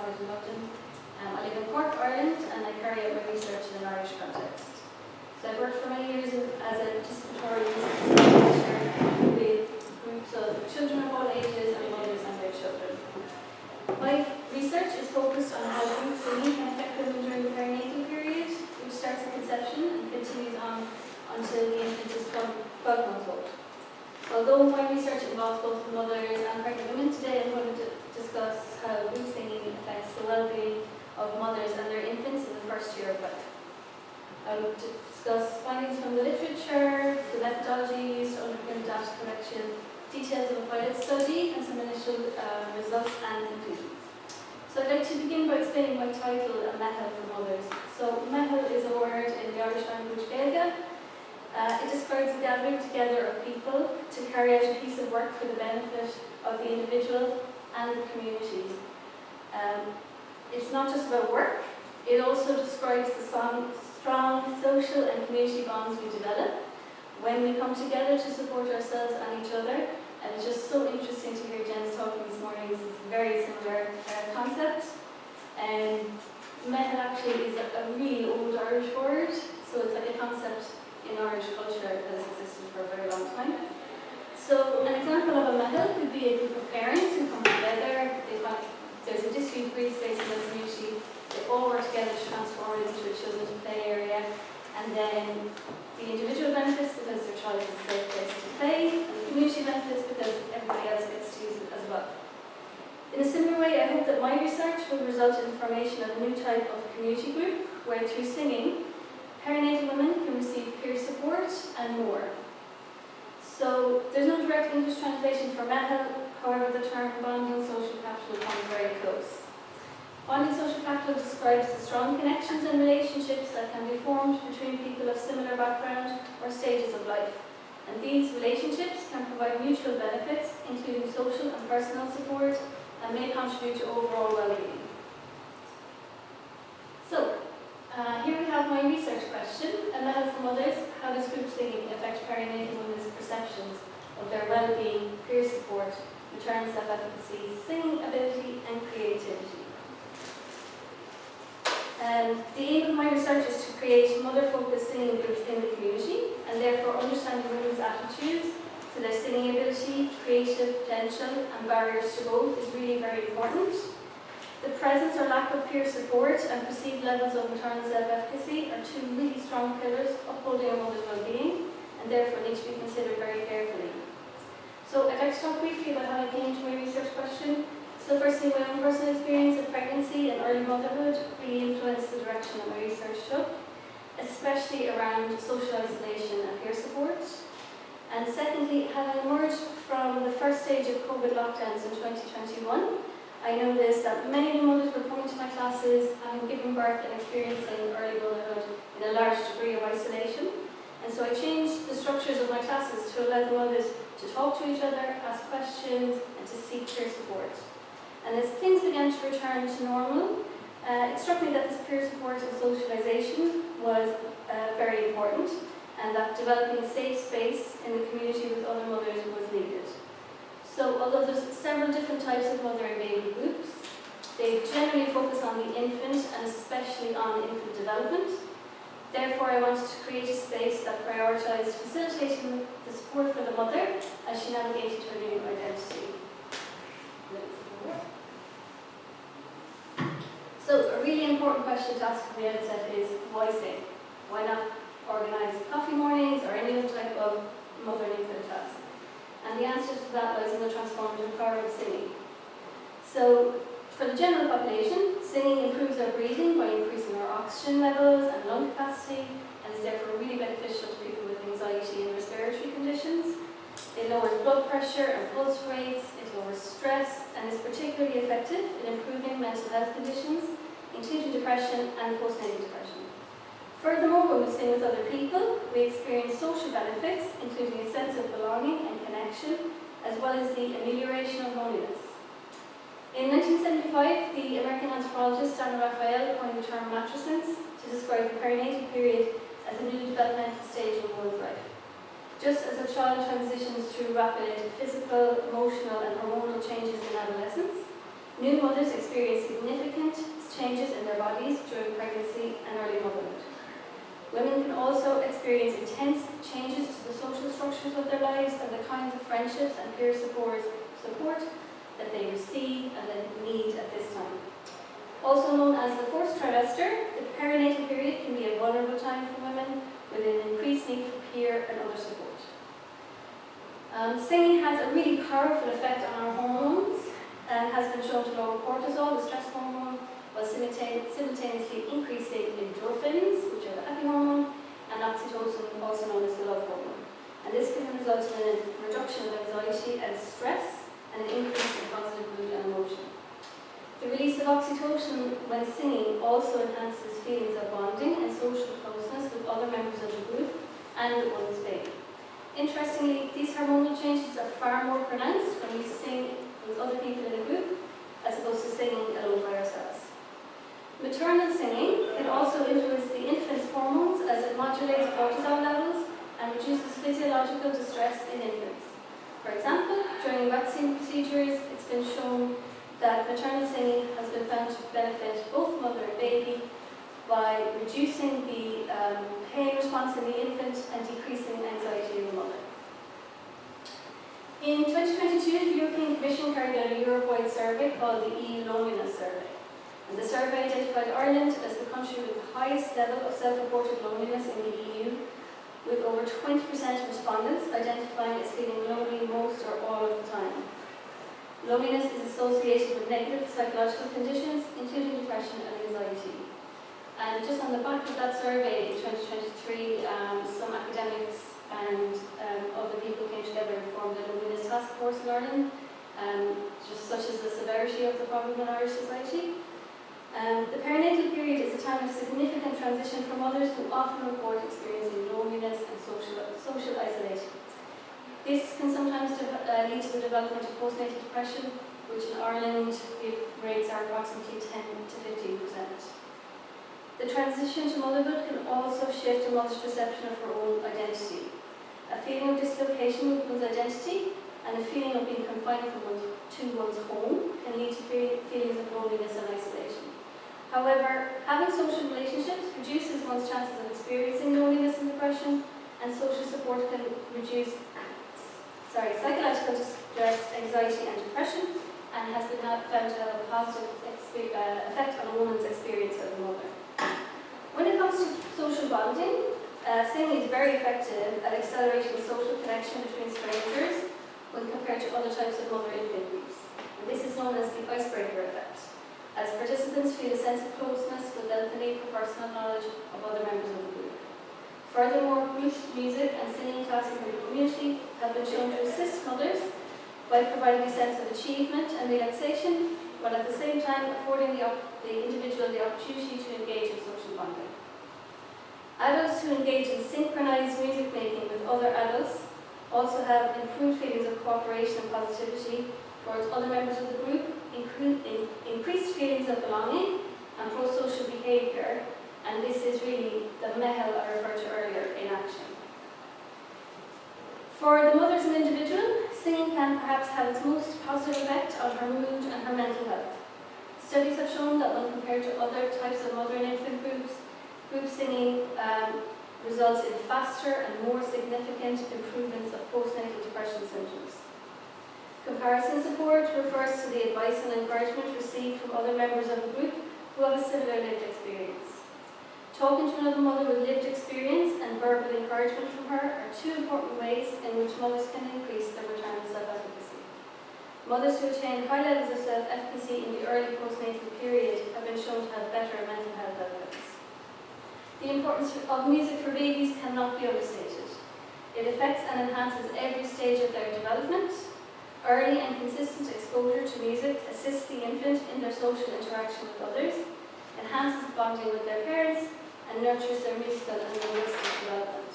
College in London. I live in Cork, Ireland, and I carry out my research in an Irish context. So I've worked for many years as a participatory research teacher with groups of children of all ages and mothers and their children. My research is focused on how group singing can affect women during the perinatal period, which starts at conception and continues on until the infant is 12 months old. Although my research involves both mothers and pregnant women, today I'm going to discuss how group singing affects the well-being of mothers and their infants in the first year of life. I will discuss findings from the literature, the methodology used to underpin data collection, details of a pilot study, and some initial results and conclusions. So I'd like to begin by explaining my title, A Method for Mothers. So method is a word in the Irish language Gaeilge. It describes the gathering together of people to carry out a piece of work for the benefit of the individual and the community. It's not just about work, it also describes the strong social and community bonds we develop when we come together to support ourselves and each other. And it's just so interesting to hear Jen's talking this morning. This is a very similar concept. Method actually is a really old Irish word, so it's like a concept in Irish culture that has existed for a very long time. So an example of a method would be a group of parents who come together. There's a disused green space in the community. They all work together to transform it into a children's play area. And then the individual benefits because their child is a safe place to play, and the community benefits because everybody else gets to use it as well. In a similar way, I hope that my research will result in the formation of a new type of community group where through singing, perinatal women can receive peer support and more. So there's no direct English translation for method, however the term bonding social capital comes very close. Bonding social capital describes the strong connections and relationships that can be formed between people of similar background or stages of life. And these relationships can provide mutual benefits, including social and personal support, and may contribute to overall well-being. So, here we have my research question. A method for mothers: how does group singing affect perinatal women's perceptions of their well-being, peer support, maternal self-efficacy, singing ability, and creativity? The aim of my research is to create mother-focused singing groups in the community, and therefore understanding women's attitudes to their singing ability, creative potential, and barriers to both is really very important. The presence or lack of peer support and perceived levels of maternal self-efficacy are two really strong pillars upholding a mother's well-being, and therefore need to be considered very carefully. So I'd like to talk briefly about how I came to my research question. So firstly, my own personal experience of pregnancy and early motherhood really influenced the direction that my research took, especially around social isolation and peer support. And secondly, having emerged from the first stage of COVID lockdowns in 2021, I noticed that many of the mothers were coming to my classes having given birth and experiencing early motherhood in a large degree of isolation. And so I changed the structures of my classes to allow the mothers to talk to each other, ask questions, and to seek peer support. And as things began to return to normal, it struck me that this peer support and socialisation was very important, and that developing a safe space in the community with other mothers was needed. So although there's several different types of mother and baby groups, they generally focus on the infant and especially on infant development. Therefore, I wanted to create a space that prioritised facilitating the support for the mother as she navigated her new identity. So a really important question to ask at the outset is, why sing? Why not organise coffee mornings or any other type of mother and infant class? And the answer to that lies in the transformative power of singing. So for the general population, singing improves our breathing by increasing our oxygen levels and lung capacity, and is therefore really beneficial to people with anxiety and respiratory conditions. It lowers blood pressure and pulse rates, it lowers stress, and is particularly effective in improving mental health conditions, including depression and postnatal depression. Furthermore, when we sing with other people, we experience social benefits, including a sense of belonging and connection, as well as the amelioration of loneliness. In 1975, the American anthropologist Dan Raphael coined the term matrescence to describe the perinatal period as a new developmental stage of a woman's life. Just as a child transitions through rapid physical, emotional, and hormonal changes in adolescence, New mothers experience significant changes in their bodies during pregnancy and early motherhood. Women can also experience intense changes to the social structures of their lives and the kinds of friendships and peer support that they receive and that need at this time. Also known as the fourth trimester, the perinatal period can be a vulnerable time for women with an increased need for peer and other support. Singing has a really powerful effect on our hormones and has been shown to lower cortisol, the stress hormone, while simultaneously increasing endorphins, which are the happy hormone, and oxytocin, also known as the love hormone. And this can result in a reduction of anxiety and stress and an increase in positive mood and emotion. The release of oxytocin when singing also enhances feelings of bonding and social closeness with other members of the group and with one's baby. Interestingly, these hormonal changes are far more pronounced when we sing with other people in a group as opposed to singing alone by ourselves. Maternal singing can also influence the infant's hormones as it modulates cortisol levels and reduces physiological distress in infants. For example, during vaccine procedures, it's been shown that maternal singing has been found to benefit both mother and baby by reducing the pain response in the infant and decreasing anxiety in the mother. In 2022, the European Commission carried out a Europe-wide survey called the EU Loneliness Survey. And the survey identified Ireland as the country with the highest level of self-reported loneliness in the EU, with over 20% of respondents identifying as feeling lonely most or all of the time. Loneliness is associated with negative psychological conditions, including depression and anxiety. And just on the back of that survey in 2023, some academics and other people came together and formed a loneliness task force in Ireland, just such as the severity of the problem in Irish society. The perinatal period is a time of significant transition for mothers who often report experiencing loneliness and social isolation. This can sometimes lead to the development of postnatal depression, which in Ireland the rates are approximately 10 to 15%. The transition to motherhood can also shift a mother's perception of her own identity. A feeling of dislocation with one's identity and a feeling of being confined to one's home can lead to feelings of loneliness and isolation. However, having social relationships reduces one's chances of experiencing loneliness and depression, and social support can reduce psychological distress, anxiety and depression, and has been found to have a positive effect on a woman's experience as a mother. When it comes to social bonding, singing is very effective at accelerating social connection between strangers when compared to other types of mother-infant groups. And this is known as the icebreaker effect, as participants feel a sense of closeness without the need for personal knowledge of other members of the group. Furthermore, group music and singing classes in the community have been shown to assist mothers by providing a sense of achievement and relaxation, while at the same time affording the individual the opportunity to engage in social bonding. Adults who engage in synchronized music making with other adults also have improved feelings of cooperation and positivity towards other members of the group, increased feelings of belonging and pro-social behaviour, and this is really the mehel I referred to earlier in action. For the mother as an individual, singing can perhaps have its most positive effect on her mood and her mental health. Studies have shown that when compared to other types of mother and infant groups, group singing results in faster and more significant improvements of postnatal depression symptoms. Comparison support refers to the advice and encouragement received from other members of the group who have a similar lived experience. Talking to another mother with lived experience and verbal encouragement from her are two important ways in which mothers can increase their maternal self-efficacy. Mothers who attain high levels of self-efficacy in the early postnatal period have been shown to have better mental health outcomes. The importance of music for babies cannot be overstated. It affects and enhances every stage of their development. Early and consistent exposure to music assists the infant in their social interaction with others, enhances bonding with their parents, and nurtures their musical and linguistic development.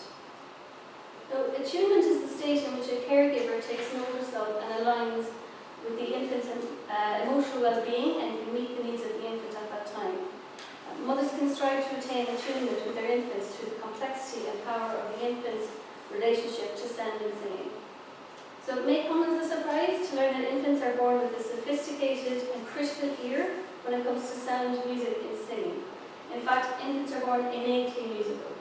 So, attunement is the state in which a caregiver takes notice of and aligns with the infant's emotional well-being and can meet the needs of the infant at that time. Mothers can strive to attain attunement with their infants through the complexity and power of the infant's relationship to sound and singing. So it may come as a surprise to learn that infants are born with a sophisticated and critical ear when it comes to sound, music, and singing. In fact, infants are born innately musical.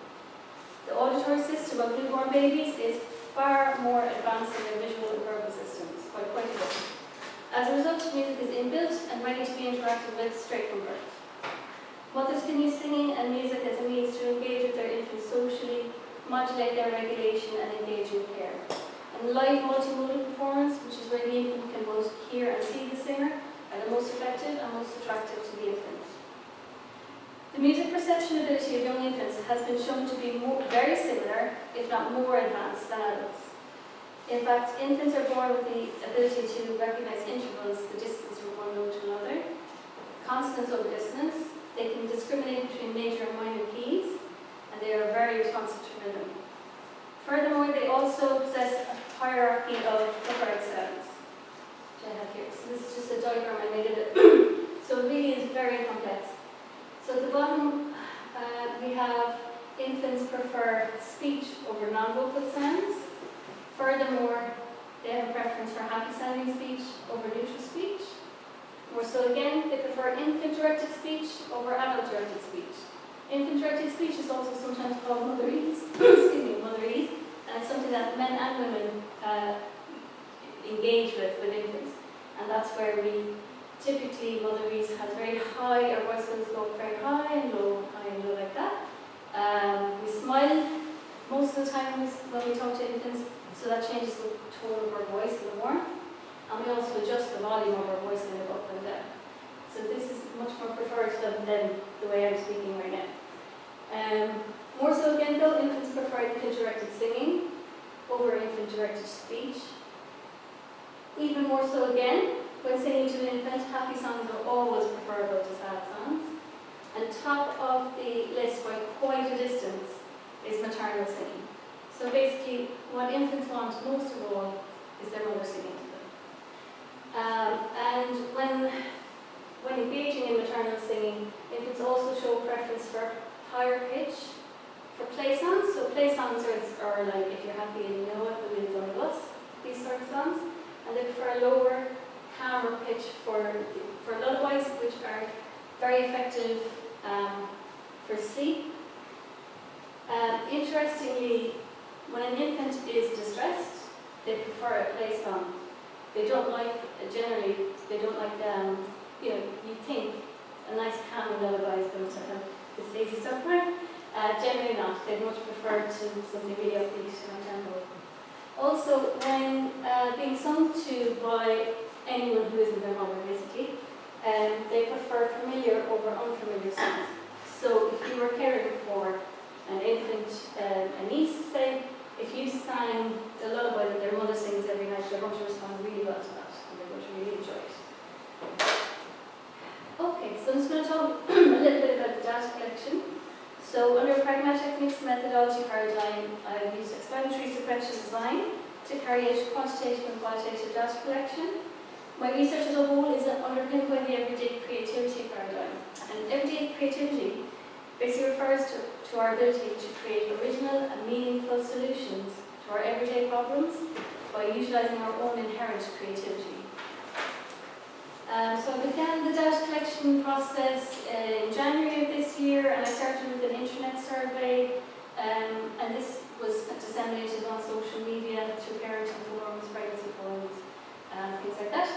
The auditory system of newborn babies is far more advanced than their visual and verbal systems, quite a bit. As a result, music is inbuilt and ready to be interacted with straight from birth. Mothers can use singing and music as a means to engage with their infants socially, modulate their regulation, and engage in care. And live multimodal performance, which is where the infant can both hear and see the singer, are the most effective and most attractive to the infant. The music perception ability of young infants has been shown to be very similar, if not more advanced than adults. In fact, infants are born with the ability to recognize intervals, the distance from one note to another, consonants over dissonance. They can discriminate between major and minor keys, and they are very responsive to rhythm. Furthermore, they also possess a hierarchy of preferred sounds, which I have here. So this is just a diagram I made of it. So it really is very complex. So at the bottom, we have infants prefer speech over non-vocal sounds. Furthermore, they have a preference for happy-sounding speech over neutral speech. More so again, they prefer infant-directed speech over adult-directed speech. Infant-directed speech is also sometimes called motherese, motherese, and it's something that men and women engage with infants. And that's where we typically, motherese has very high, our voice goes go very high and low like that. We smile most of the time when we talk to infants, so that changes the tone of our voice a little more. And we also adjust the volume of our voice a little up and down. So this is much more preferred to them than the way I'm speaking right now. More so again though, infants prefer infant-directed singing over infant-directed speech. Even more so again, when singing to an infant, happy songs are always preferable to sad songs. And top of the list by quite a distance is maternal singing. So basically, what infants want most of all is their mother singing to them. And when engaging in maternal singing, infants also show preference for higher pitch, for play songs. So play songs are like If You're Happy and You Know It, The Wind's on the Bus, these sort of songs. And they prefer lower, calmer pitch for lullabies, which are very effective for sleep. Interestingly, when an infant is distressed, they prefer a play song. They don't like, generally, they don't like, you think a nice calming lullaby is going to help the sleepy stuff, right? Generally not. They'd much prefer to something really upbeat and tempo. Also, when being sung to by anyone who isn't their mother, basically, they prefer familiar over unfamiliar songs. So if you were caring for an infant, a niece, say, if you sang the lullaby that their mother sings every night, they're going to respond really well to that, and they're going to really enjoy it. Okay, so I'm just going to talk a little bit about the data collection. So under a pragmatic mixed methodology paradigm, I've used explanatory sequential design to carry out quantitative and qualitative data collection. My research as a whole is underpinned by the everyday creativity paradigm. And everyday creativity basically refers to our ability to create original and meaningful solutions to our everyday problems by utilising our own inherent creativity. So I began the data collection process in January of this year, and I started with an intranet survey, and this was disseminated on social media through parenting forums, pregnancy forums, things like that.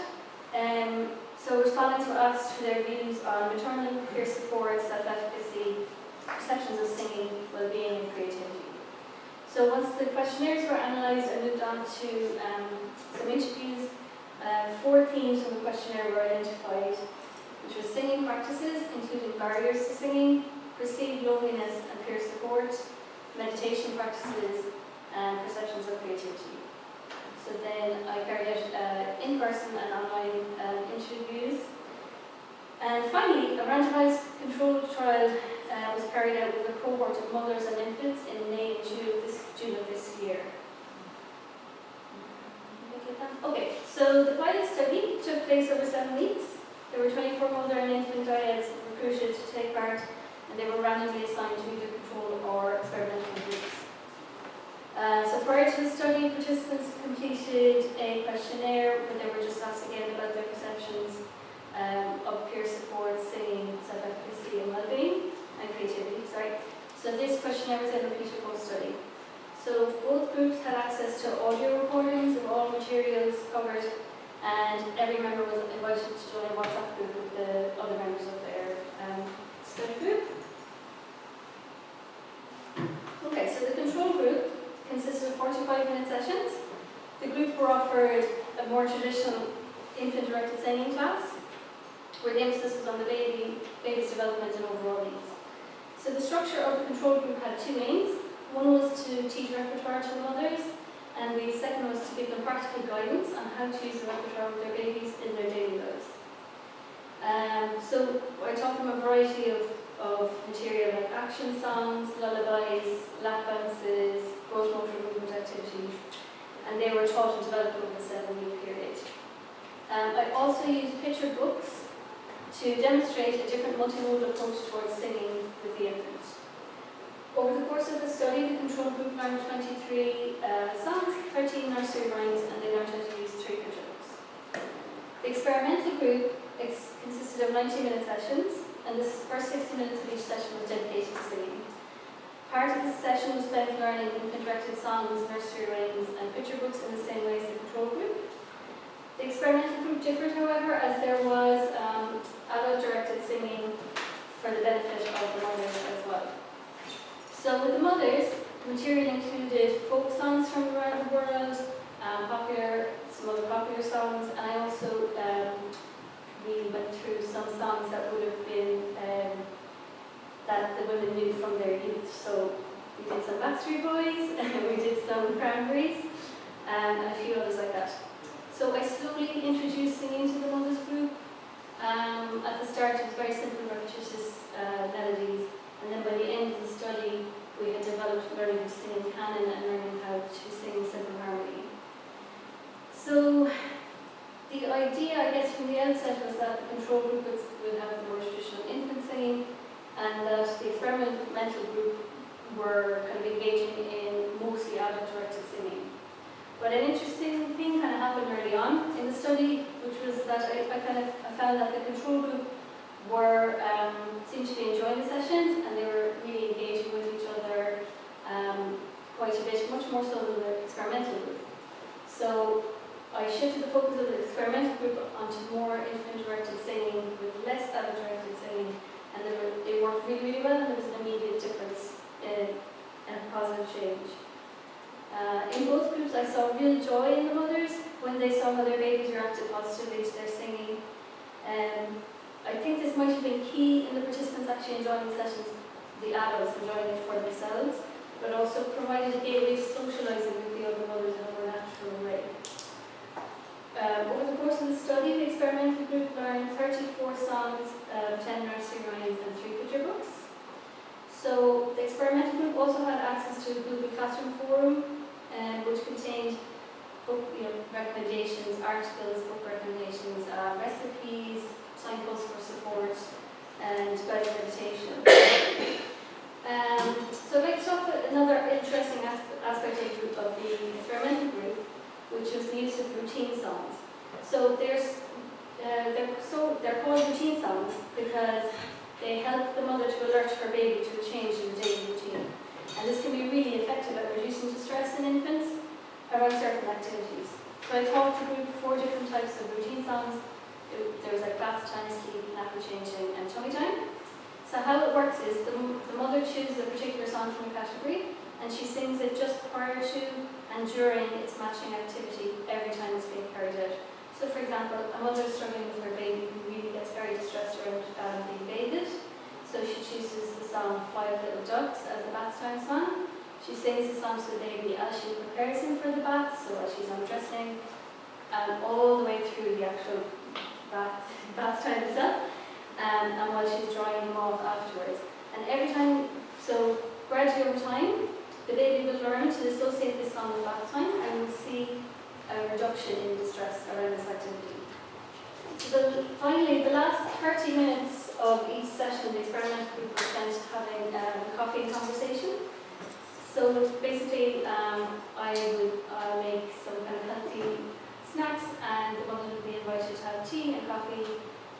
So respondents were asked for their views on maternal peer support, self-efficacy, perceptions of singing, well-being, and creativity. So once the questionnaires were analysed, I moved on to some interviews. 4 themes from the questionnaire were identified, which were singing practices, including barriers to singing, perceived loneliness and peer support, meditation practices, and perceptions of creativity. So then I carried out in-person and online interviews. And finally, a randomized controlled trial was carried out with a cohort of mothers and infants in May and June of this year. Okay, so the pilot study took place over 7 weeks. There were 24 mother and infant dyads recruited to take part, and they were randomly assigned to either control or experimental groups. So prior to the study, participants completed a questionnaire where they were just asked again about their perceptions of peer support, singing, self-efficacy and wellbeing, and creativity, So this questionnaire was then repeated post-study. So both groups had access to audio recordings of all materials covered, and every member was invited to join a WhatsApp group with the other members of their study group. Okay, so the control group consisted of 45-minute sessions. The group were offered a more traditional infant-directed singing class, where the emphasis was on the baby's development and overall needs. So the structure of the control group had two aims. One was to teach repertoire to the mothers, and the second was to give them practical guidance on how to use the repertoire with their babies in their daily lives. So I taught them a variety of material like action songs, lullabies, lap bounces, gross motor movement activities, and they were taught and developed over a 7-week period. I also used picture books to demonstrate a different multimodal approach towards singing with the infant. Over the course of the study, the control group learned 23 songs, 13 nursery rhymes, and they learned how to use 3 picture books. The experimental group consisted of 90-minute sessions, and the first 60 minutes of each session was dedicated to singing. Part of the session was spent learning infant-directed songs, nursery rhymes, and picture books in the same way as the control group. The experimental group differed, however, as there was adult-directed singing for the benefit of the mothers as well. So with the mothers, the material included folk songs from around the world, some other popular songs, and I also we went through some songs that would have been that the women knew from their youth. So we did some Backstreet Boys, we did some Cranberries, and a few others like that. So I slowly introduced singing to the mothers group. At the start it was very simple, repetitious melodies, and then by the end of the study we had developed learning to sing in canon and learning how to sing simple harmony. So the idea, I guess, from the outset was that the control group would have the more traditional infant singing, and that the experimental group were kind of engaging in mostly adult-directed singing. But an interesting thing kind of happened early on in the study, which was that I found that the control group seemed to be enjoying the sessions, and they were really engaging with each other quite a bit, much more so than the experimental group. So I shifted the focus of the experimental group onto more infant-directed singing with less adult-directed singing, and they worked really, really well, and there was an immediate difference and a positive change. In both groups, I saw real joy in the mothers when they saw how their babies reacted positively to their singing. I think this might have been key in the participants actually enjoying the sessions, the adults enjoying it for themselves, but also provided a gateway to socialising with the other mothers in a more natural way. Over the course of the study, the experimental group learned 34 songs, 10 nursery rhymes, and 3 picture books. So the experimental group also had access to a Google Classroom forum, which contained book recommendations, articles, book recommendations, recipes, signposts for support, and guided meditation. So I'd like to talk about another interesting aspect of the experimental group, which was the use of routine songs. So they're called routine songs because they help the mother to alert her baby to a change in the daily routine. And this can be really effective at reducing distress in infants around certain activities. So I taught the group 4 different types of routine songs. There was like bath time, sleep, nappy changing, and tummy time. So how it works is the mother chooses a particular song from a category, and she sings it just prior to and during its matching activity every time it's being carried out. So for example, a mother is struggling with her baby who really gets very distressed around being bathed. So she chooses the song 5 Little Ducks as the bath time song. She sings the song to the baby as she prepares him for the bath, so as she's undressing, all the way through the actual bath time itself, and while she's drying him off afterwards. And every time, so gradually over time, the baby will learn to associate this song with bath time, and we'll see a reduction in distress around this activity. So finally, the last 30 minutes of each session, the experimental group was spent having coffee and conversation. So basically, I would make some kind of healthy snacks, and the mother would be invited to have tea and coffee,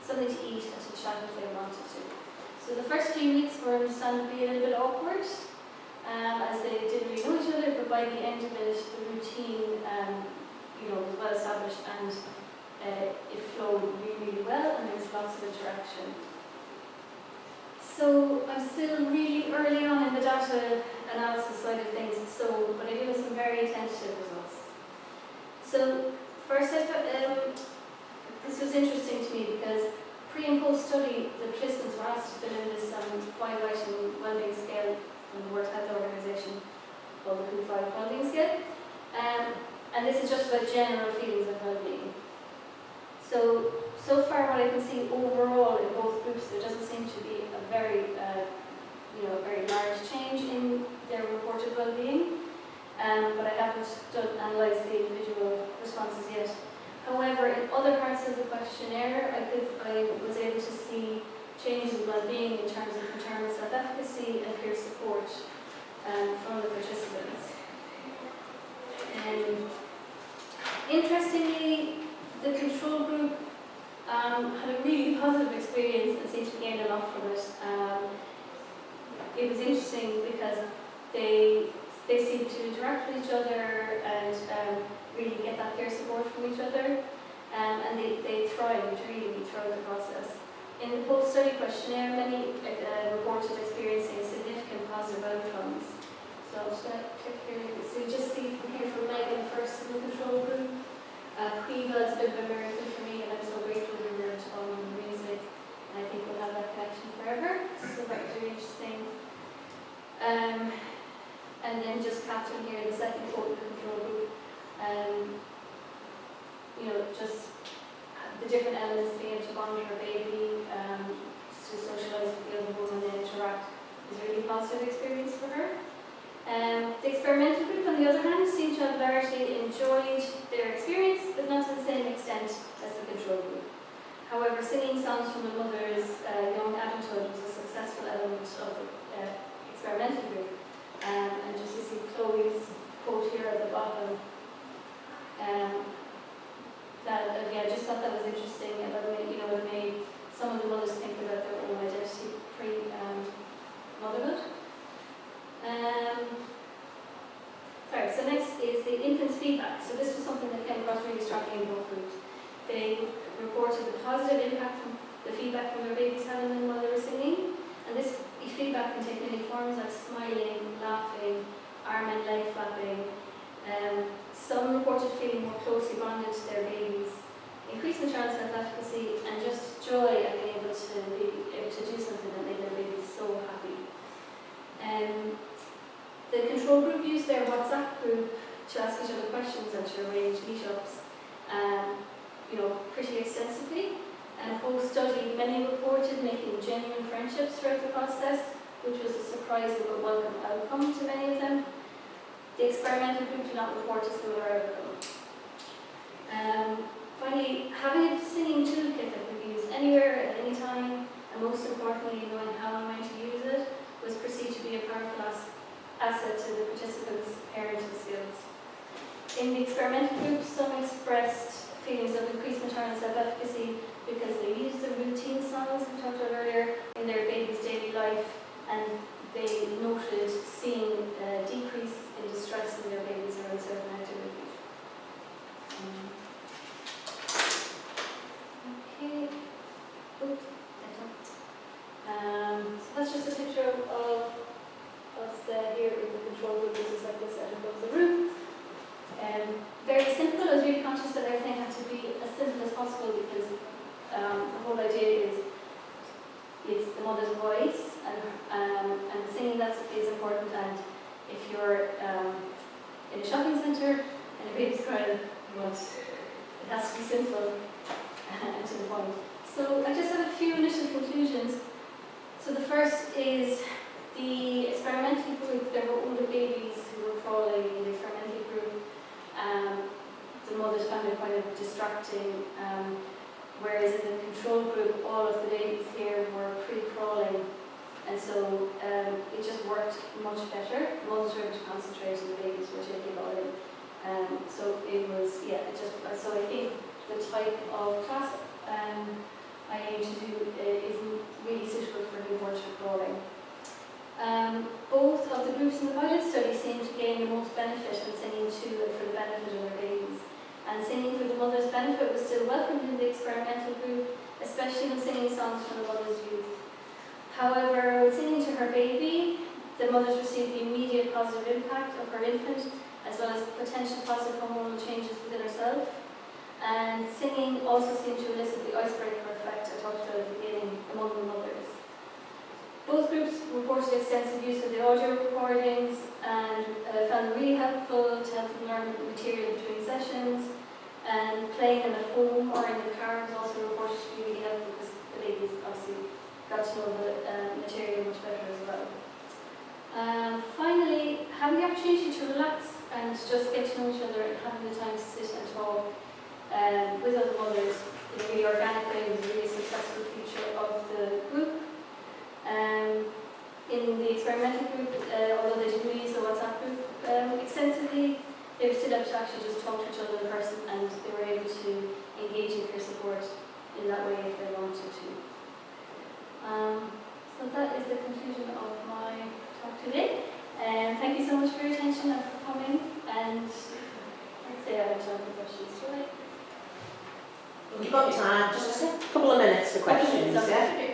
something to eat, and to chat if they wanted to. So the first few weeks were understandably a little bit awkward, as they didn't really know each other, but by the end of it, the routine was well established, and it flowed really, really well, and there was lots of interaction. So I'm still really early on in the data analysis side of things, but I do have some very tentative results. So first, this was interesting to me because pre and post study, the participants were asked to fill in this 5-item wellbeing scale from the World Health Organization called the WHO 5 Wellbeing Scale. And this is just about general feelings of well-being. So far what I can see overall in both groups, there doesn't seem to be a very large change in their reported well-being, but I haven't analysed the individual responses yet. However, in other parts of the questionnaire, I was able to see changes in well-being in terms of maternal self-efficacy and peer support from the participants. Interestingly, the control group had a really positive experience and seemed to gain a lot from it. It was interesting because they seemed to interact with each other and really get that peer support from each other, and they thrived really throughout the process. In the post-study questionnaire, many reported experiencing significant positive outcomes. So I'm just going to click here. So you just see from here from Megan first in the control group. Quiva is a bit of a miracle for me, and I'm so grateful we were on the music, and I think we'll have that connection forever. So that was really interesting. And then just Catherine here, the second quote in the control group. Just the different elements being able to bond with her baby, to socialise with the other woman and interact is a really positive experience for her. The experimental group, on the other hand, seemed to have largely enjoyed their experience, but not to the same extent as the control group. However, singing songs from the mother's young adulthood was a successful element of the experimental group. And just to see Chloe's quote here at the bottom, I just thought that was interesting, about it made some of the mothers think about their own identity pre-motherhood. So next is the infant's feedback. So this was something that came across really strongly in both groups. They reported the positive impact from the feedback from their babies having them while they were singing. And this feedback can take many forms like smiling, laughing, arm and leg flapping. Some reported feeling more closely bonded to their babies, increased maternal self-efficacy, and just joy at being able to do something that made their babies so happy. The control group used their WhatsApp group to ask each other questions and to arrange meetups, pretty extensively. And post-study, many reported making genuine friendships throughout the process, which was a surprising but welcome outcome to many of them. The experimental group did not report a similar outcome. Finally, having a singing toolkit that could be used anywhere at any time, and most importantly, knowing how and when to use it, was perceived to be a powerful asset to the participants' parenting skills. In the experimental group, some expressed feelings of increased maternal self-efficacy because they used the routine songs we talked about earlier in their baby's daily life, and they noted seeing a decrease in distress in their babies around certain activities. Okay. Oops. So that's just a picture of us here in the control group. This is like this out above the room. Very simple. I was really conscious that everything had to be as simple as possible because the whole idea is it's the mother's voice and singing that is important. And if you're in a shopping centre and a baby's crying, it has to be simple and to the point. So I just have a few initial conclusions. So the first is the experimental group. There were older babies who were crawling in the experimental group. The mothers found it kind of distracting, whereas in the control group, all of the babies here were pre-crawling, and so it just worked much better. The mothers were able to concentrate, and the babies were taking it all in. So it was, so I think the type of class I aim to do is really suitable for newborns for crawling. Both of the groups in the pilot study seem to gain the most benefit from singing to and for the benefit of their babies. And singing for the mother's benefit was still welcomed in the experimental group, especially when singing songs from the mother's youth. However, when singing to her baby, the mothers received the immediate positive impact of her infant, as well as potential positive hormonal changes within herself. And singing also seemed to elicit the icebreaker effect I talked about at the beginning among the mothers. Both groups reported extensive use of the audio recordings and found them really helpful to help them learn material between sessions, and playing them at home or in the car was also reported to be really helpful because the ladies obviously got to know the material much better as well. Finally, having the opportunity to relax and just get to know each other and having the time to sit and talk with other mothers in a really organic way was a really successful feature of the group. In the experimental group, although they didn't use the WhatsApp group extensively, they were still able to actually just talk to each other in person, and they were able to engage in peer support in that way if they wanted to. So that is the conclusion of my talk today. Thank you so much for your attention and for coming, and I'd say I have time for questions, right? You've got time, just a couple of minutes for questions, yeah?